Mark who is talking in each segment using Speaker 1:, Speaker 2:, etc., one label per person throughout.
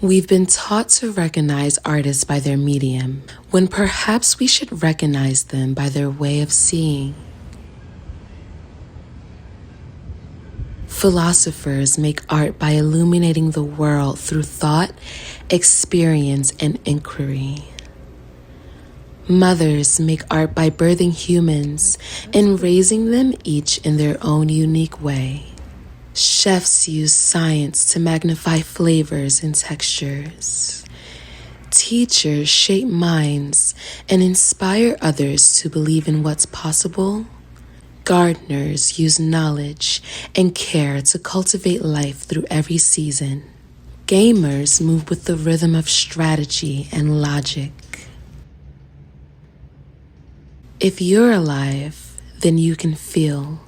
Speaker 1: We've been taught to recognize artists by their medium, when perhaps we should recognize them by their way of seeing. Philosophers make art by illuminating the world through thought, experience, and inquiry. Mothers make art by birthing humans and raising them each in their own unique way. Chefs use science to magnify flavors and textures. Teachers shape minds and inspire others to believe in what's possible. Gardeners use knowledge and care to cultivate life through every season. Gamers move with the rhythm of strategy and logic. If you're alive, then you can feel.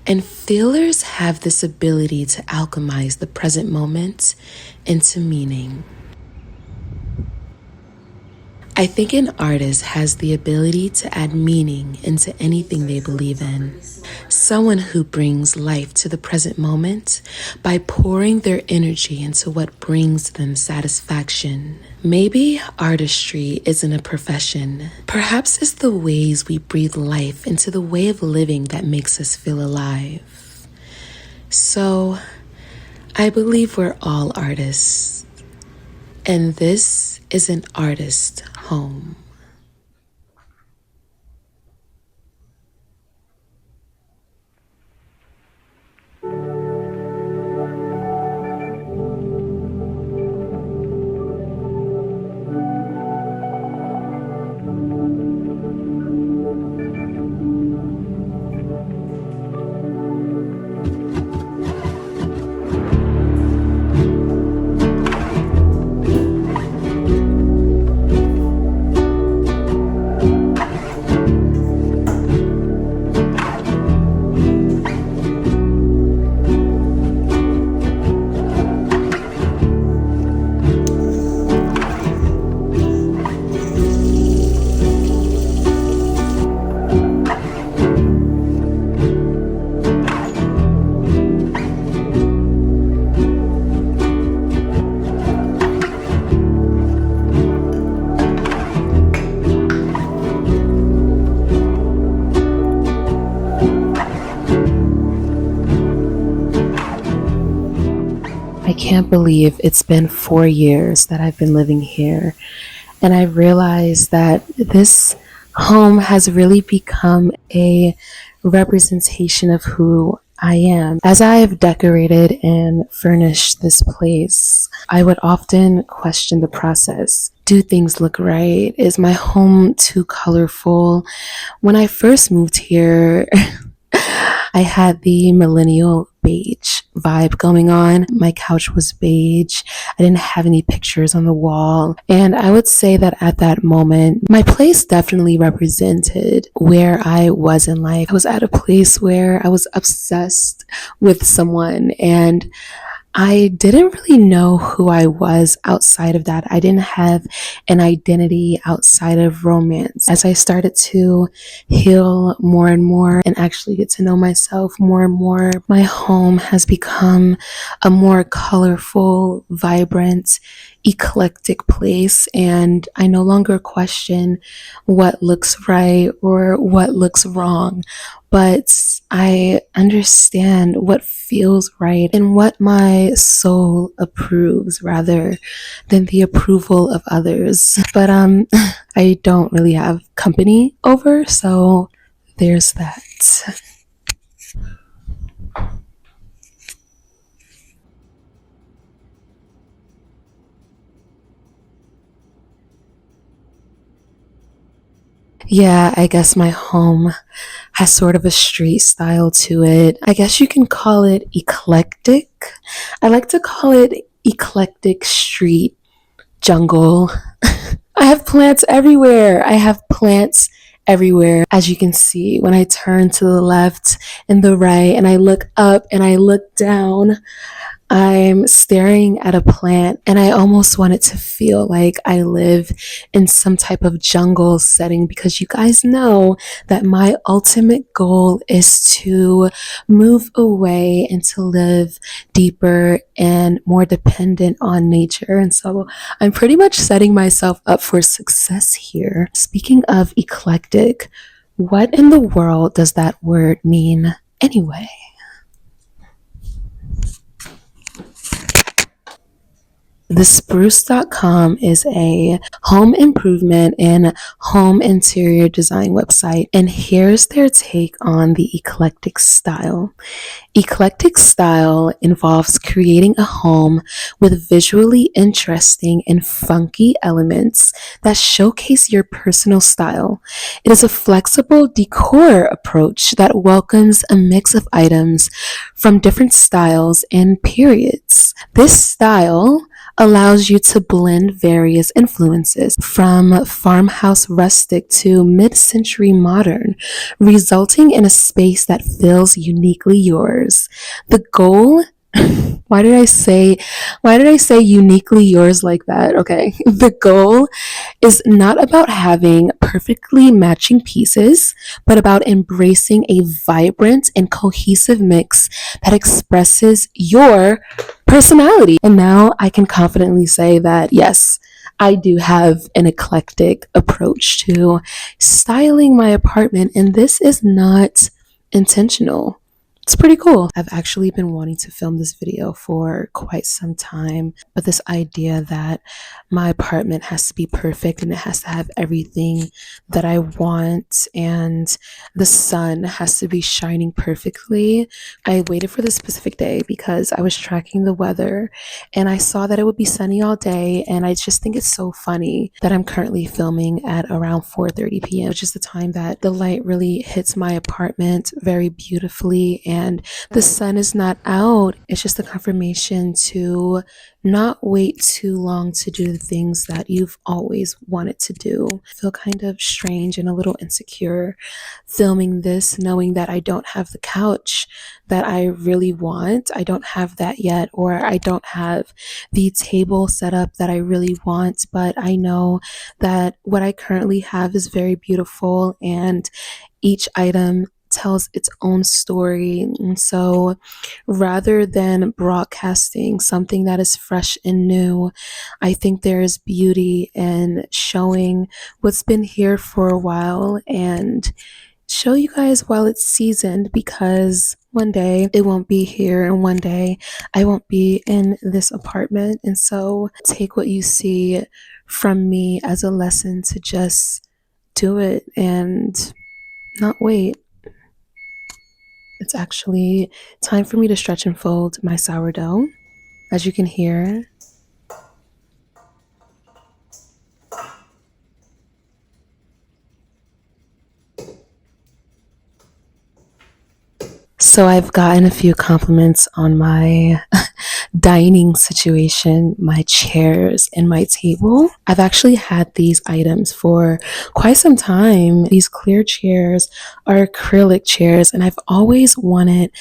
Speaker 1: And feelers have this ability to alchemize the present moment into meaning. I think an artist has the ability to add meaning into anything they believe in. Someone who brings life to the present moment by pouring their energy into what brings them satisfaction. Maybe artistry isn't a profession. Perhaps it's the ways we breathe life into the way of living that makes us feel alive. So, I believe we're all artists. And this is an artist home. I can't believe it's been 4 years that I've been living here, and I realized that this home has really become a representation of who I am. As I have decorated and furnished this place, I would often question the process. Do things look right? Is my home too colorful? When I first moved here, I had the millennial beige vibe going on. My couch was beige. I didn't have any pictures on the wall. And I would say that at that moment, my place definitely represented where I was in life. I was at a place where I was obsessed with someone, and I didn't really know who I was outside of that. I didn't have an identity outside of romance. As I started to heal more and more and actually get to know myself more and more, my home has become a more colorful, vibrant, eclectic place, and I no longer question what looks right or what looks wrong, but I understand what feels right and what my soul approves rather than the approval of others. But I don't really have company over, so there's that. Yeah, I guess my home has sort of a street style to it. I guess you can call it eclectic. I like to call it eclectic street jungle. I have plants everywhere. I have plants everywhere. As you can see, when I turn to the left and the right and I look up and I look down, I'm staring at a plant and I almost want it to feel like I live in some type of jungle setting because you guys know that my ultimate goal is to move away and to live deeper and more dependent on nature. And so I'm pretty much setting myself up for success here. Speaking of eclectic, what in the world does that word mean anyway? TheSpruce.com is a home improvement and home interior design website, and here's their take on the eclectic style. Eclectic style involves creating a home with visually interesting and funky elements that showcase your personal style. It is a flexible decor approach that welcomes a mix of items from different styles and periods. This style allows you to blend various influences from farmhouse rustic to mid-century modern, resulting in a space that feels uniquely yours. The goal why did I say uniquely yours like that? Okay. The goal is not about having perfectly matching pieces, but about embracing a vibrant and cohesive mix that expresses your personality. And now I can confidently say that yes, I do have an eclectic approach to styling my apartment, and this is not intentional. It's pretty cool. I've actually been wanting to film this video for quite some time, but this idea that my apartment has to be perfect and it has to have everything that I want and the sun has to be shining perfectly. I waited for this specific day because I was tracking the weather and I saw that it would be sunny all day, and I just think it's so funny that I'm currently filming at around 4:30 p.m., which is the time that the light really hits my apartment very beautifully and the sun is not out. It's just a confirmation to not wait too long to do the things that you've always wanted to do. I feel kind of strange and a little insecure filming this, knowing that I don't have the couch that I really want. I don't have that yet, or I don't have the table set up that I really want, but I know that what I currently have is very beautiful and each item tells its own story. And so rather than broadcasting something that is fresh and new, I think there is beauty in showing what's been here for a while and show you guys while it's seasoned, because one day it won't be here and one day I won't be in this apartment. And so take what you see from me as a lesson to just do it and not wait. It's actually time for me to stretch and fold my sourdough. As you can hear, so I've gotten a few compliments on my dining situation, my chairs, and my table. I've actually had these items for quite some time. These clear chairs are acrylic chairs, and I've always wanted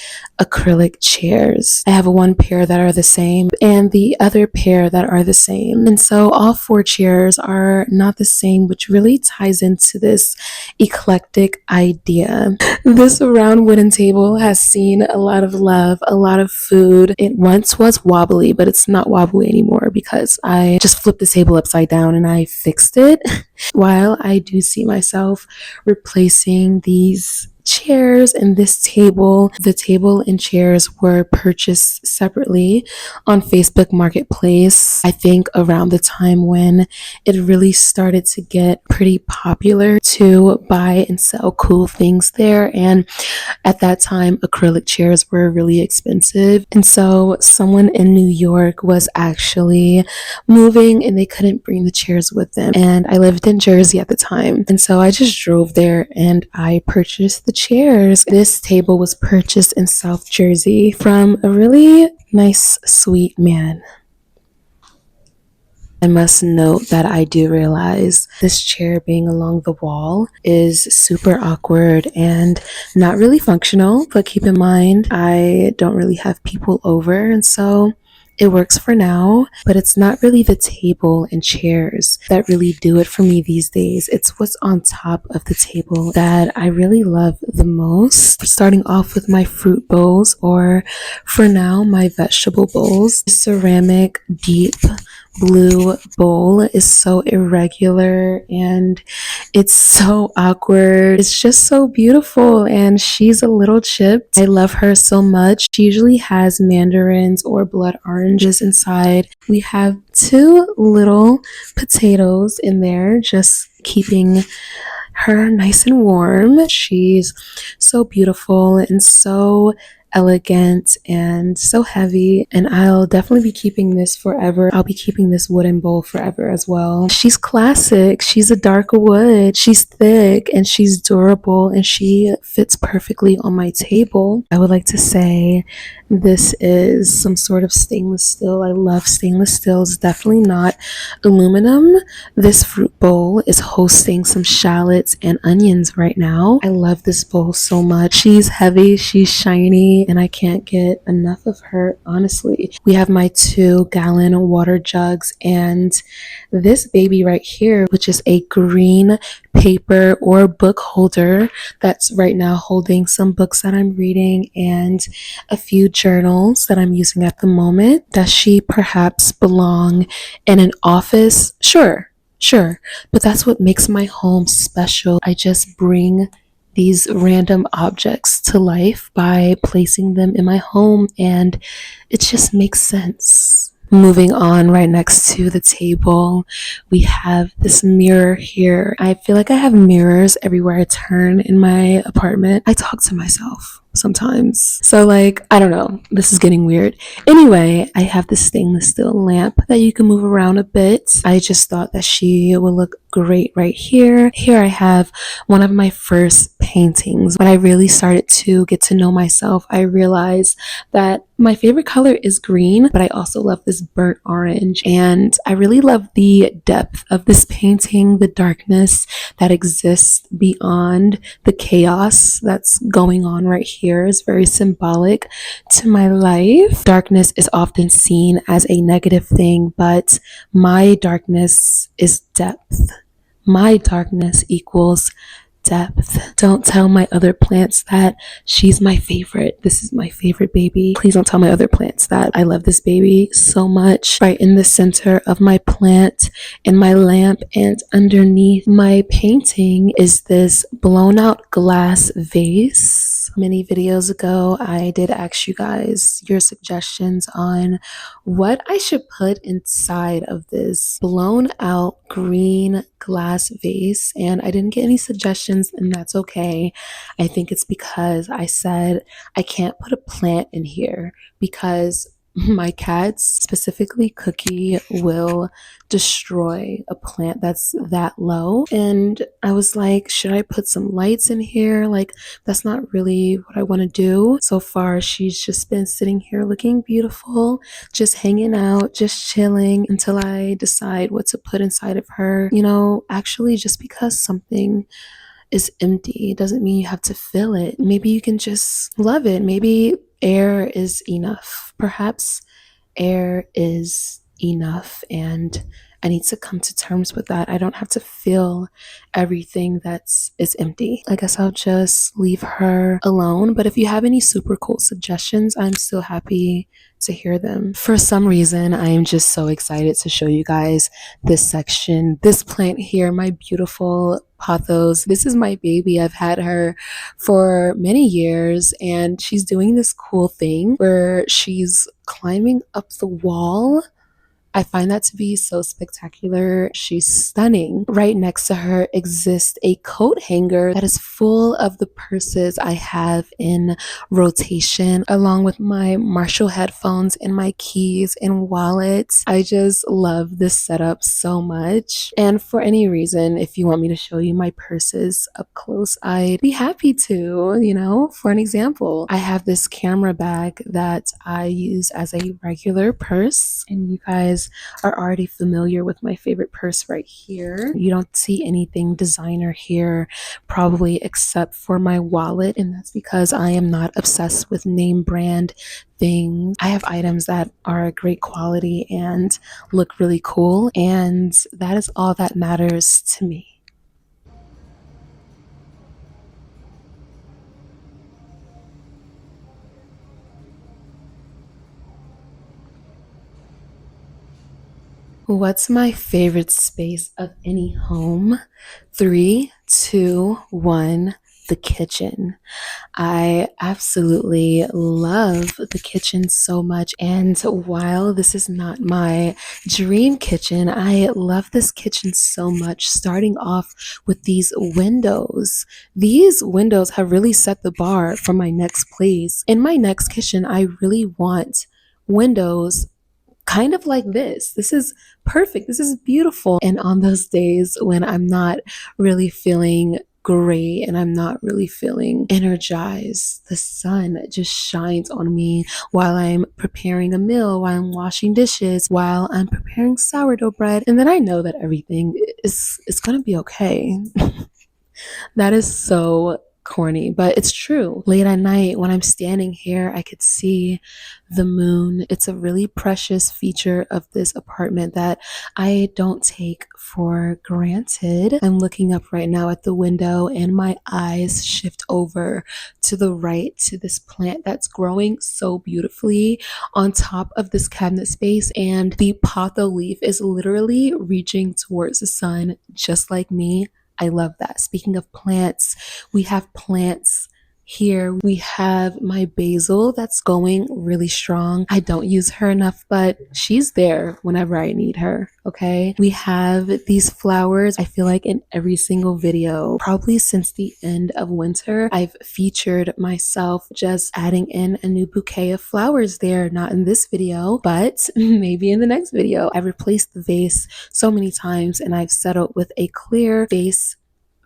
Speaker 1: acrylic chairs. I have one pair that are the same and the other pair that are the same. And so all four chairs are not the same, which really ties into this eclectic idea. This round wooden table has seen a lot of love, a lot of food. It once was wobbly, but it's not wobbly anymore because I just flipped the table upside down and I fixed it. While I do see myself replacing these chairs and this table, the table and chairs were purchased separately on Facebook Marketplace. I think around the time when it really started to get pretty popular to buy and sell cool things there, and at that time acrylic chairs were really expensive, and so someone in New York was actually moving and they couldn't bring the chairs with them, and I lived in Jersey at the time, and so I just drove there and I purchased the chairs. This table was purchased in South Jersey from a really nice, sweet man. I must note that I do realize this chair being along the wall is super awkward and not really functional, but keep in mind, I don't really have people over, and so it works for now, but it's not really the table and chairs that really do it for me these days. It's what's on top of the table that I really love the most. Starting off with my fruit bowls, or for now, my vegetable bowls. Ceramic deep blue bowl is so irregular and it's so awkward. It's just so beautiful, and she's a little chipped. I love her so much. She usually has mandarins or blood oranges inside. We have two little potatoes in there, just keeping her nice and warm. She's so beautiful and so elegant and so heavy, and I'll definitely be keeping this forever. I'll be keeping this wooden bowl forever as well. She's classic. She's a dark wood. She's thick and she's durable, and she fits perfectly on my table. I would like to say this is some sort of stainless steel. I love stainless steel. It's definitely not aluminum. This fruit bowl is hosting some shallots and onions right now. I love this bowl so much. She's heavy, she's shiny, and I can't get enough of her, honestly. We have my 2-gallon water jugs and this baby right here, which is a green paper or book holder that's right now holding some books that I'm reading and a few journals that I'm using at the moment. Does she perhaps belong in an office? Sure. But that's what makes my home special. I just bring these random objects to life by placing them in my home, and it just makes sense. Moving on, right next to the table, we have this mirror here. I feel like I have mirrors everywhere I turn in my apartment. I talk to myself sometimes. So, like, I don't know, this is getting weird. Anyway, I have this stainless steel lamp that you can move around a bit. I just thought that she would look great right here. Here I have one of my first paintings. When I really started to get to know myself, I realized that my favorite color is green, but I also love this burnt orange. And I really love the depth of this painting, the darkness that exists beyond the chaos that's going on right here is very symbolic to my life. Darkness is often seen as a negative thing, but my darkness is depth. My darkness equals depth. Don't tell my other plants that she's my favorite. This is my favorite baby. Please don't tell my other plants that. I love this baby so much. Right in the center of my plant and my lamp and underneath my painting is this blown out glass vase. Many videos ago, I did ask you guys your suggestions on what I should put inside of this blown out green glass vase, and I didn't get any suggestions, and that's okay. I think it's because I said I can't put a plant in here because my cats, specifically Cookie, will destroy a plant that's that low. And I was like, should I put some lights in here? Like, that's not really what I want to do. So far, she's just been sitting here looking beautiful, just hanging out, just chilling until I decide what to put inside of her. You know, actually, just because something is empty doesn't mean you have to fill it. Maybe you can just love it. Maybe air is enough. Perhaps air is enough, and I need to come to terms with that. I don't have to fill everything that's is empty. I guess I'll just leave her alone, but if you have any super cool suggestions, I'm still happy to hear them. For some reason, I am just so excited to show you guys this section, this plant here, my beautiful pothos. This is my baby. I've had her for many years, and she's doing this cool thing where she's climbing up the wall. I find that to be so spectacular. She's stunning. Right next to her exists a coat hanger that is full of the purses I have in rotation, along with my Marshall headphones and my keys and wallets. I just love this setup so much. And for any reason, if you want me to show you my purses up close, I'd be happy to, you know. For an example, I have this camera bag that I use as a regular purse, and you guys guys are already familiar with my favorite purse right here. You don't see anything designer here, probably except for my wallet, and that's because I am not obsessed with name brand things. I have items that are great quality and look really cool, and that is all that matters to me. What's my favorite space of any home? Three, two, one, the kitchen. I absolutely love the kitchen so much. And while this is not my dream kitchen, I love this kitchen so much. Starting off with these windows. These windows have really set the bar for my next place. In my next kitchen, I really want windows kind of like this. This is perfect. This is beautiful. And on those days when I'm not really feeling great and I'm not really feeling energized, the sun just shines on me while I'm preparing a meal, while I'm washing dishes, while I'm preparing sourdough bread. And then I know that everything is going to be okay. That is so corny, but it's true. Late at night, when I'm standing here, I could see the moon. It's a really precious feature of this apartment that I don't take for granted. I'm looking up right now at the window, and my eyes shift over to the right to this plant that's growing so beautifully on top of this cabinet space. And the potho leaf is literally reaching towards the sun, just like me. I love that. Speaking of plants, we have plants here. We have my basil that's going really strong. I don't use her enough, but she's there whenever I need her. Okay. We have these flowers. I feel like in every single video, probably since the end of winter, I've featured myself just adding in a new bouquet of flowers there. Not in this video, but maybe in the next video. I've replaced the vase so many times and I've settled with a clear vase,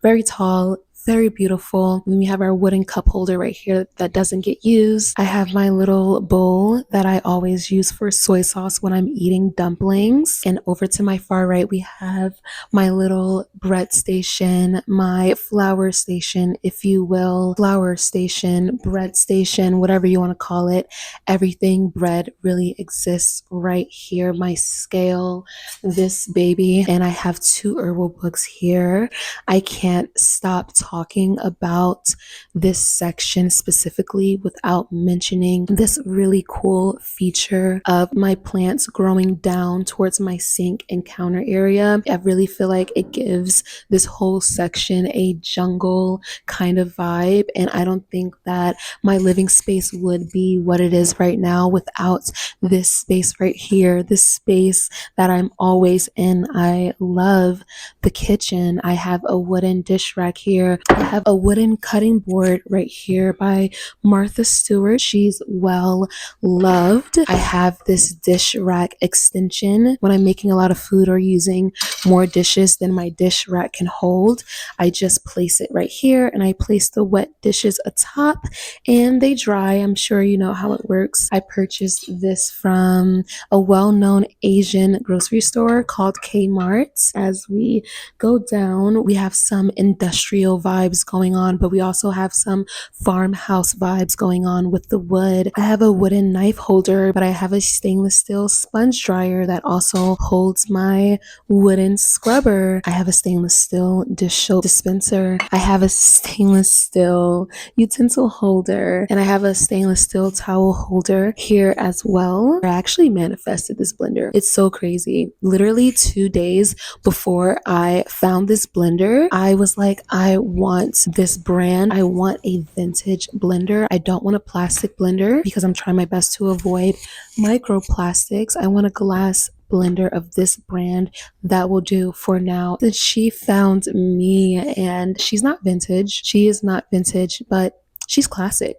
Speaker 1: very tall, very beautiful. And we have our wooden cup holder right here that doesn't get used. I have my little bowl that I always use for soy sauce when I'm eating dumplings. And over to my far right, we have my little bread station, my flour station, if you will. Flour station, bread station, whatever you want to call it. Everything bread really exists right here. My scale, this baby, and I have two herbal books here. I can't stop talking about this section specifically without mentioning this really cool feature of my plants growing down towards my sink and counter area. I really feel like it gives this whole section a jungle kind of vibe, and I don't think that my living space would be what it is right now without this space right here, this space that I'm always in. I love the kitchen. I have a wooden dish rack here. I have a wooden cutting board right here by Martha Stewart. She's well loved. I have this dish rack extension. When I'm making a lot of food or using more dishes than my dish rack can hold, I just place it right here and I place the wet dishes atop and they dry. I'm sure you know how it works. I purchased this from a well-known Asian grocery store called Kmart. As we go down, we have some industrial vibes going on, but we also have some farmhouse vibes going on with the wood. I have a wooden knife holder, but I have a stainless steel sponge dryer that also holds my wooden scrubber. I have a stainless steel dish soap dispenser. I have a stainless steel utensil holder, and I have a stainless steel towel holder here as well. I actually manifested this blender. It's so crazy. Literally 2 days before I found this blender, I was like, I want this brand. I want a vintage blender. I don't want a plastic blender because I'm trying my best to avoid microplastics. I want a glass blender of this brand that will do for now. That she found me, and she's not vintage. She is not vintage, but she's classic.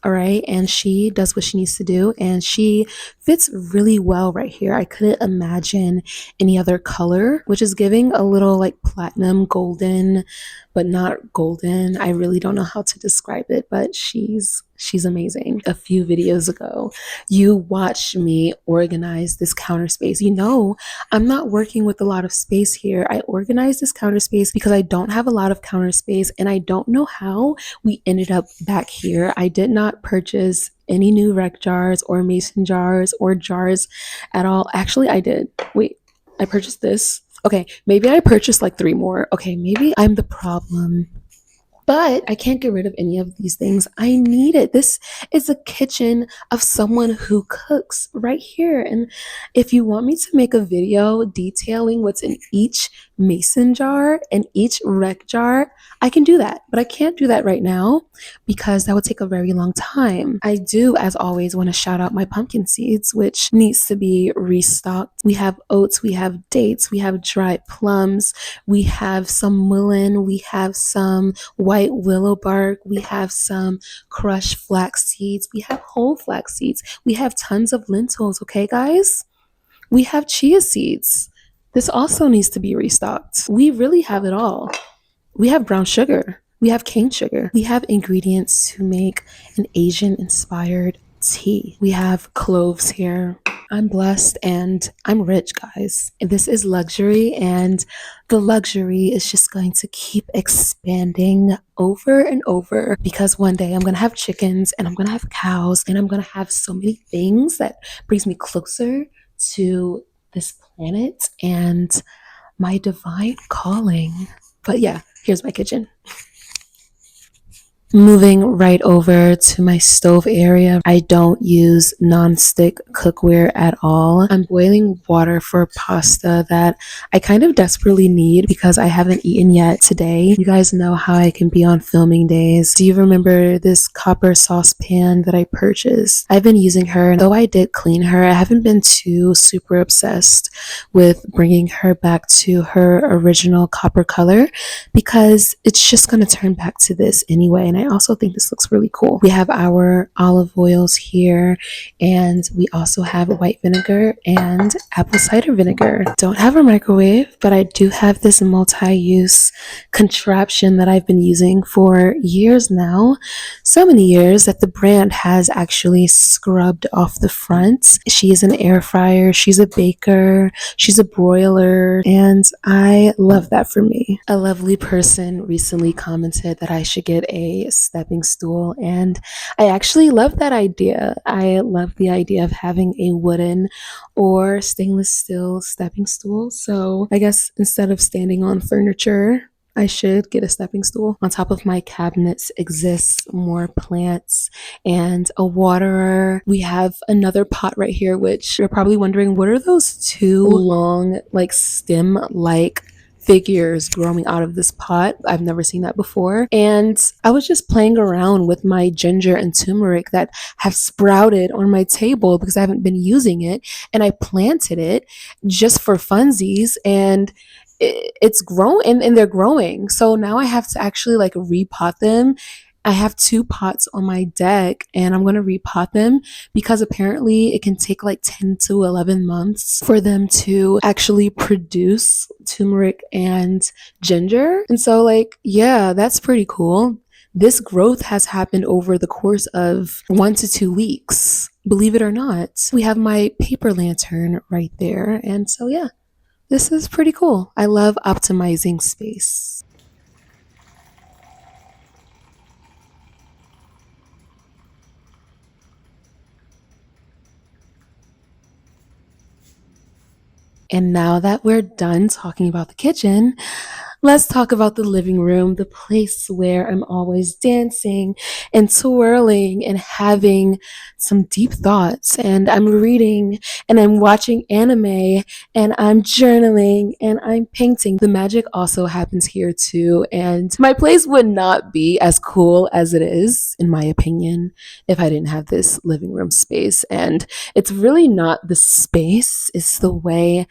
Speaker 1: All right. And she does what she needs to do. And she fits really well right here. I couldn't imagine any other color, which is giving a little like platinum golden, but not golden. I really don't know how to describe it, but she's amazing. A few videos ago, you watched me organize this counter space. I'm not working with a lot of space here. I organized this counter space because I don't have a lot of counter space, and I don't know how we ended up back here. I did not purchase any new rec jars or mason jars or jars at all. Actually, I did. Wait, I purchased this. Okay, maybe I purchased like three more. Okay, maybe I'm the problem. But I can't get rid of any of these things. I need it. This is a kitchen of someone who cooks right here. And if you want me to make a video detailing what's in each mason jar and each rec jar, I can do that. But I can't do that right now because that would take a very long time. I do, as always, want to shout out my pumpkin seeds, which needs to be restocked. We have oats, we have dates, we have dried plums, we have some mullein, we have some white willow bark, we have some crushed flax seeds, we have whole flax seeds, we have tons of lentils, okay, guys? We have chia seeds. This also needs to be restocked. We really have it all. We have brown sugar. We have cane sugar. We have ingredients to make an Asian inspired tea. We have cloves here. I'm blessed and I'm rich, guys. This is luxury, and the luxury is just going to keep expanding over and over because one day I'm going to have chickens and I'm going to have cows and I'm going to have so many things that brings me closer to this planet and my divine calling. But yeah, here's my kitchen. Moving right over to my stove area, I don't use non-stick cookware at all. I'm boiling water for pasta that I kind of desperately need because I haven't eaten yet today. You guys know how I can be on filming days. Do you remember this copper saucepan that I purchased? I've been using her, and though I did clean her, I haven't been too super obsessed with bringing her back to her original copper color because it's just going to turn back to this anyway. And I also think this looks really cool. We have our olive oils here, and we also have white vinegar and apple cider vinegar. Don't have a microwave, but I do have this multi-use contraption that I've been using for years now. So many years that the brand has actually scrubbed off the front. She is an air fryer, she's a baker, she's a broiler, and I love that for me. A lovely person recently commented that I should get a stepping stool, and I actually love that idea. I love the idea of having a wooden or stainless steel stepping stool. So I guess instead of standing on furniture, I should get a stepping stool. On top of my cabinets exists more plants and a waterer. We have another pot right here, which you're probably wondering, what are those two long, like stem-like figures growing out of this pot? I've never seen that before. And I was just playing around with my ginger and turmeric that have sprouted on my table because I haven't been using it. And I planted it just for funsies, and it's grown and they're growing. So now I have to actually like repot them. I have two pots on my deck and I'm going to repot them because apparently it can take like 10 to 11 months for them to actually produce turmeric and ginger. And so like, yeah, that's pretty cool. This growth has happened over the course of 1 to 2 weeks. Believe it or not. We have my paper lantern right there. And so yeah, this is pretty cool. I love optimizing space. And now that we're done talking about the kitchen, let's talk about the living room, the place where I'm always dancing and twirling and having some deep thoughts. And I'm reading and I'm watching anime and I'm journaling and I'm painting. The magic also happens here too. And my place would not be as cool as it is, in my opinion, if I didn't have this living room space. And it's really not the space, it's the way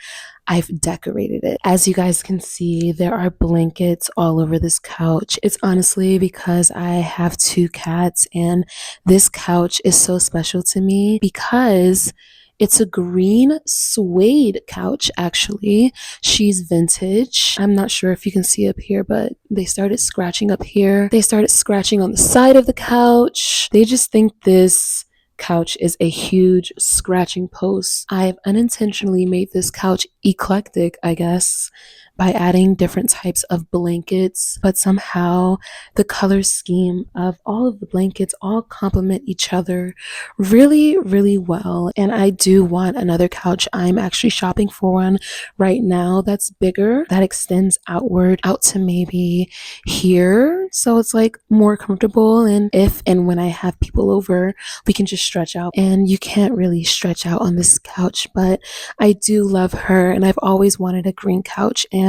Speaker 1: I've decorated it. As you guys can see, there are blankets all over this couch. It's honestly because I have two cats, and this couch is so special to me because It's a green suede couch, actually. She's vintage. I'm not sure if you can see up here, but they started scratching up here. They started scratching on the side of the couch. They just think this couch is a huge scratching post. I've unintentionally made this couch eclectic, I guess, by adding different types of blankets, but somehow the color scheme of all of the blankets all complement each other really, really well. And I do want another couch. I'm actually shopping for one right now that's bigger, that extends outward out to maybe here. So it's like more comfortable. And if and when I have people over, we can just stretch out. And you can't really stretch out on this couch, but I do love her. And I've always wanted a green couch. And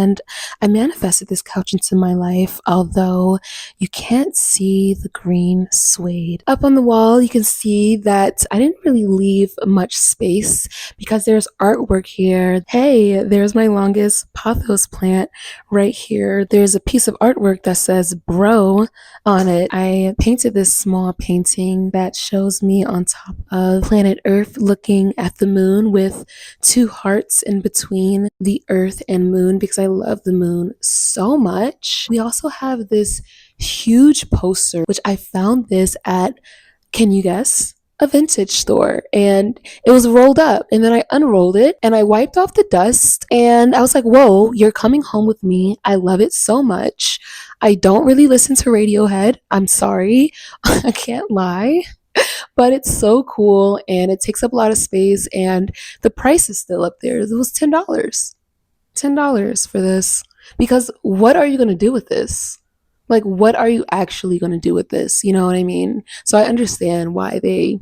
Speaker 1: I manifested this couch into my life, although you can't see the green suede. Up on the wall, you can see that I didn't really leave much space because there's artwork here. Hey, there's my longest pothos plant right here. There's a piece of artwork that says bro on it. I painted this small painting that shows me on top of planet Earth looking at the moon with two hearts in between the Earth and moon because I love the moon so much. We also have this huge poster, which I found this at, can you guess? A vintage store, and it was rolled up, and then I unrolled it and I wiped off the dust, and I was like, whoa, you're coming home with me. I love it so much. I don't really listen to Radiohead, I'm sorry. I can't lie, but it's so cool and it takes up a lot of space, and the price is still up there. It was $10 for this, because what are you going to do with this? Like, what are you actually going to do with this? You know what I mean? So I understand why they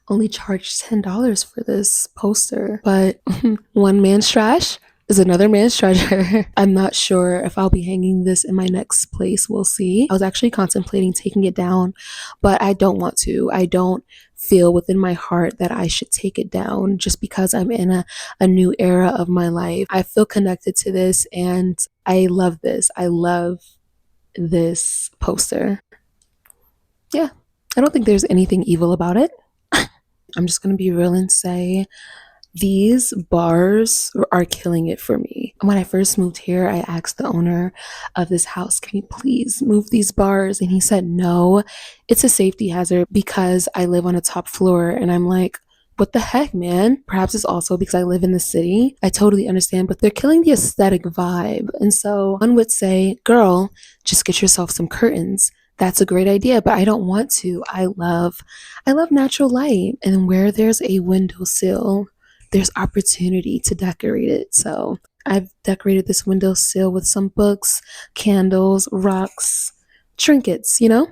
Speaker 1: only charged $10 for this poster, but one man's trash is another man's treasure. I'm not sure if I'll be hanging this in my next place. We'll see. I was actually contemplating taking it down, but I don't want to. I don't feel within my heart that I should take it down just because I'm in a new era of my life. I feel connected to this and I love this. I love this poster. Yeah, I don't think there's anything evil about it. I'm just going to be real and say these bars are killing it for me. When I first moved here, I asked the owner of this house, can you please move these bars? And he said, no, it's a safety hazard because I live on a top floor. And I'm like, what the heck, man? Perhaps it's also because I live in the city. I totally understand, but they're killing the aesthetic vibe. And so one would say, girl, just get yourself some curtains. That's a great idea, but I don't want to. I love natural light. And where there's a windowsill, there's opportunity to decorate it. So I've decorated this windowsill with some books, candles, rocks, trinkets, you know?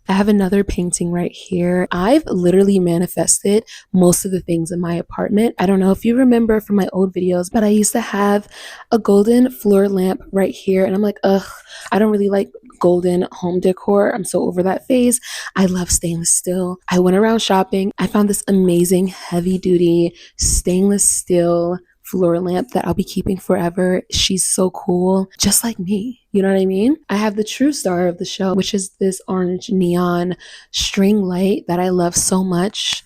Speaker 1: I have another painting right here. I've literally manifested most of the things in my apartment. I don't know if you remember from my old videos, but I used to have a golden floor lamp right here. And I'm like, ugh, I don't really like golden home decor. I'm so over that phase. I love stainless steel. I went around shopping. I found this amazing heavy duty stainless steel floor lamp that I'll be keeping forever. She's so cool, just like me. You know what I mean? I have the true star of the show, which is this orange neon string light that I love so much.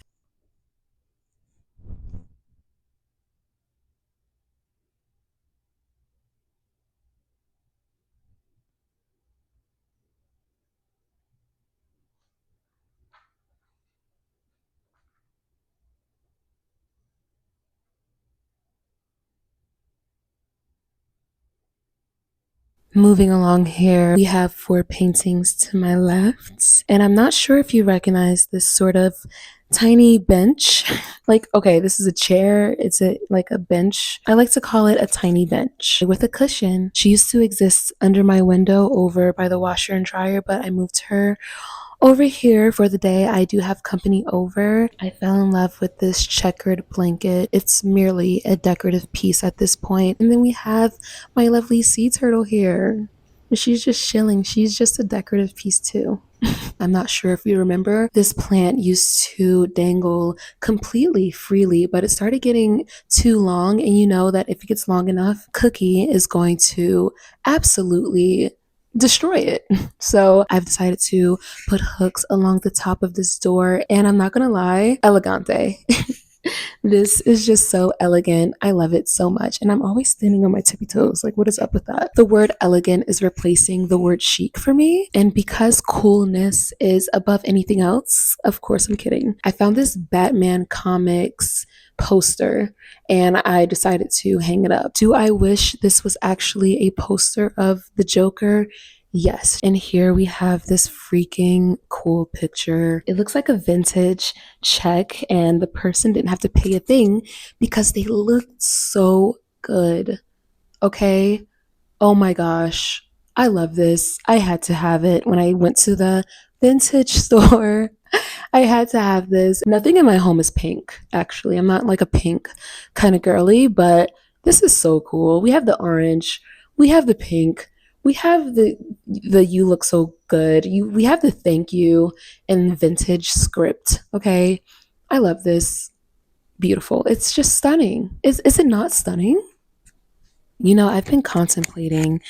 Speaker 1: Moving along here, we have four paintings to my left. And I'm not sure if you recognize this sort of tiny bench. Like, okay, this is a chair. It's like a bench. I like to call it a tiny bench with a cushion. She used to exist under my window over by the washer and dryer, but I moved her over here for the day. I do have company over. I fell in love with this checkered blanket. It's merely a decorative piece at this point. And then we have my lovely sea turtle here. She's just chilling. She's just a decorative piece too. I'm not sure if you remember, this plant used to dangle completely freely, but it started getting too long. And you know that if it gets long enough, Cookie is going to absolutely destroy it. So I've decided to put hooks along the top of this door. And I'm not going to lie, elegante. This is just so elegant. I love it so much. And I'm always standing on my tippy toes. Like, what is up with that? The word elegant is replacing the word chic for me. And because coolness is above anything else, of course, I'm kidding. I found this Batman comics poster and I decided to hang it up. Do I wish this was actually a poster of the Joker? Yes. And here we have this freaking cool picture. It looks like a vintage check, and the person didn't have to pay a thing because they looked so good. Okay. Oh my gosh. I love this. I had to have it when I went to the vintage store. I had to have this. Nothing in my home is pink, actually. I'm not like a pink kind of girly, but this is so cool. We have the orange, we have the pink, we have the you look so good. We have the thank you and vintage script, okay? I love this. Beautiful. It's just stunning. Is it not stunning? I've been contemplating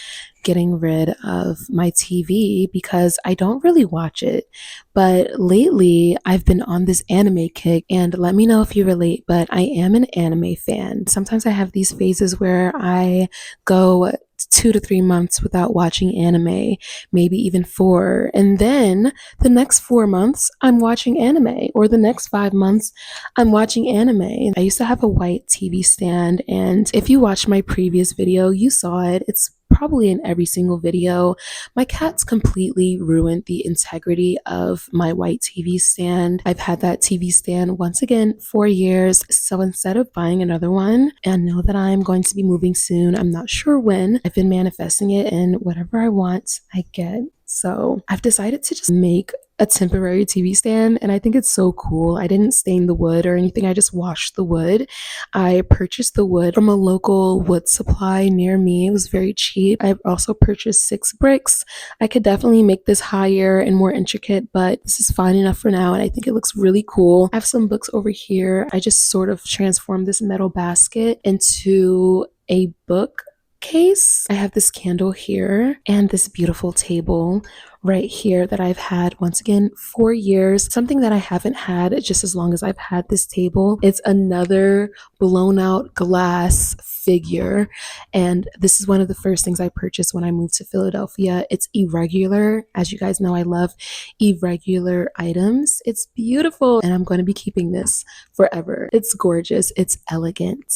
Speaker 1: getting rid of my TV because I don't really watch it. But lately, I've been on this anime kick, and let me know if you relate, but I am an anime fan. Sometimes I have these phases where I go 2 to 3 months without watching anime, maybe even four. And then the next 4 months, I'm watching anime, or the next 5 months, I'm watching anime. I used to have a white TV stand, and if you watched my previous video, you saw it. It's probably in every single video. My cats completely ruined the integrity of my white TV stand. I've had that TV stand once again 4 years. So instead of buying another one, and know that I'm going to be moving soon, I'm not sure when, I've been manifesting it, and whatever I want, I get. So I've decided to just make a temporary TV stand, and I think it's so cool. I didn't stain the wood or anything, I just washed the wood. I purchased the wood from a local wood supply near me. It was very cheap. I also purchased 6 bricks. I could definitely make this higher and more intricate, but this is fine enough for now, and I think it looks really cool. I have some books over here. I just sort of transformed this metal basket into a book case. I have this candle here and this beautiful table right here that I've had once again 4 years. Something that I haven't had just as long as I've had this table. It's another blown out glass figure, and this is one of the first things I purchased when I moved to Philadelphia. It's irregular. As you guys know, I love irregular items. It's beautiful, and I'm going to be keeping this forever. It's gorgeous. It's elegant.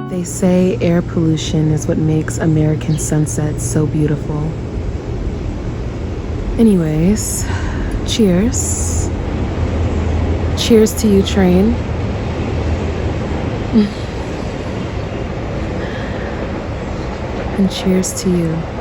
Speaker 1: They say air pollution is what makes American sunsets so beautiful. Anyways, cheers. Cheers to you, train. And cheers to you.